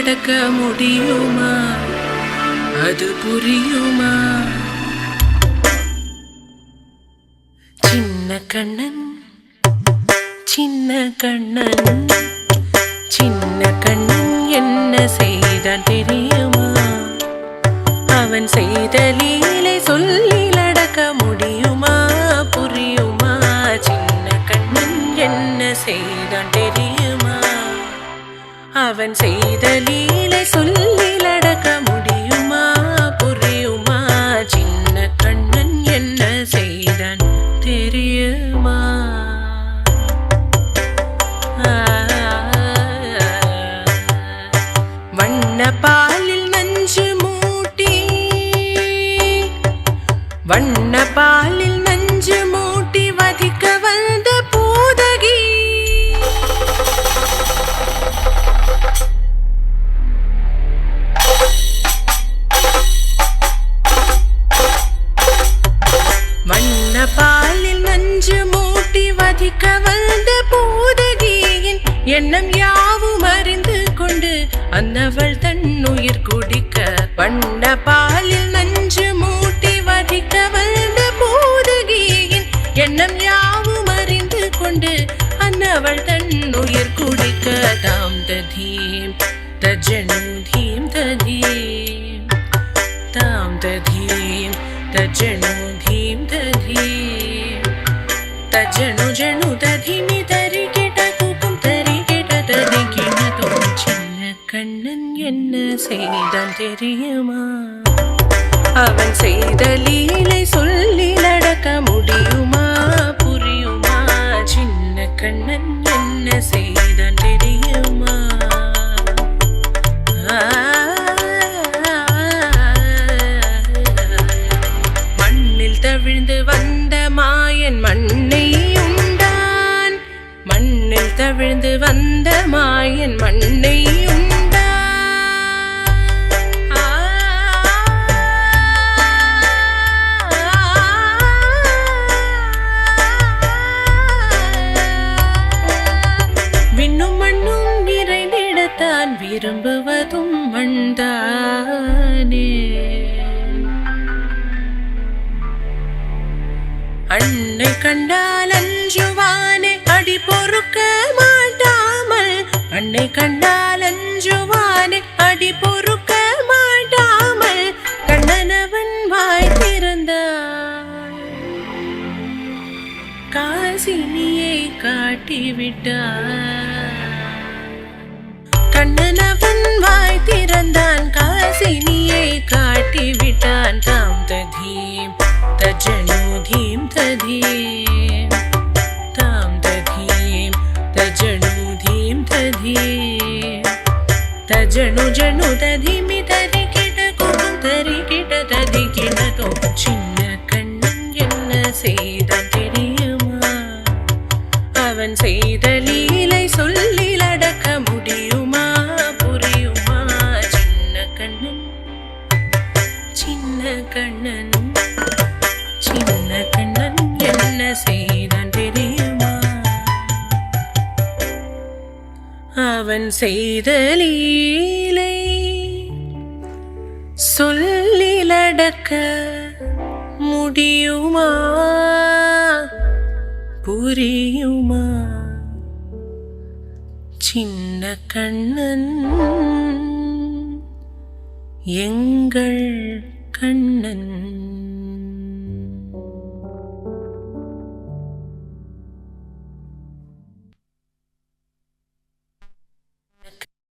அடக்க முடியுமா? அது புரியுமா? சின்ன கண்ணன் சின்ன கண்ணன் சின்ன கண்ணன் என்ன செய்தான் தெரியுமா? அவன் செய்த லீலை சொல்லில் அடக்க முடியுமா? புரியுமா? சின்ன கண்ணன் என்ன செய்தான் தெரியுமா? அவன் செய்த லீலை சொல்லில் அடக்க முடியுமா? புரியுமா? சின்ன கண்ணன் என்ன செய்தான் தெரியுமா? வண்ண பாலில் நஞ்சு மூட்டி வண்ண பாலில் நஞ்சு மூட்டி வதிக்க வந்த பூதகி வண்ண பாலில் நஞ்சு மூட்டி வதிக்க வந்த பூதகியின் எண்ணம் யாவும் அறிந்து கொண்டு அன்னவள் தன் உயிர் குடிக்க வண்ண பாலில் நஞ்சு மூட்டி வதிக்க வந்த பூதகியின் எண்ணம் யாவும் அறிந்து கொண்டு அன்னவள் தன் உயிர் குடிக்க தாம் ததீம் தஜனு தீம் ததீம் தாம் ததீம் தஜனு தீம் ததீம் தஜனு ஜனு ததீமி தரி கேட்ட தூக்கம் தரி கேட்ட தரி கிணதும் சின்ன கண்ணன் என்ன செய்தான் தெரியுமா? அவன் செய்த லீலை சொல்லில் அடக்க முடியுமா? புரியுமா? சின்ன கண்ணன் என்ன செய்தான் தெரியுமா? மண்ணில் தவிழ்ந்து வந்த மாயன் மண்ணை உண்டான். மண்ணில் தவிழ்ந்து வந்த மாயன் மண்ணை உண்டான். விண்ணும் மண்ணும் நிறைந்திடத்தான் விரும்புவதும் மண்தானே. அன்னை கண்டால் அஞ்சுவானே அடி பொறுக்க மாட்டாமல். அன்னை கண்டால் அஞ்சுவானே அடி பொறுக்க மாட்டாமல் கண்ணனவன் வாய் திறந்தான். காசினியை காட்டிவிட்டான். கண்ணனவன் வாய் திறந்தான். காசினியை காட்டிவிட்டான். தாம் ததீம் தஜனு தீம் ததீம் தாம் ததீம் தஜனு தீம் ததீம் தஜனு ஜனு ததீமி தரி கிட்ட கூட்டம் தரி கிட்ட ததி கிணதோ சின்ன கண்ணன் என்ன செய்தான் தெரியுமா? அவன் செய்த லீலை சொல்லில் அடக்க முடியுமா? புரியுமா? சின்ன கண்ணன் சின்ன கண்ணன் சின்ன கண்ணன் என்ன செய்தான் தெரியுமா? அவன் செய்த லீலை சொல்லில் அடக்க முடியுமா? புரியுமா? சின்ன கண்ணன் எங்கள் கண்ணன்.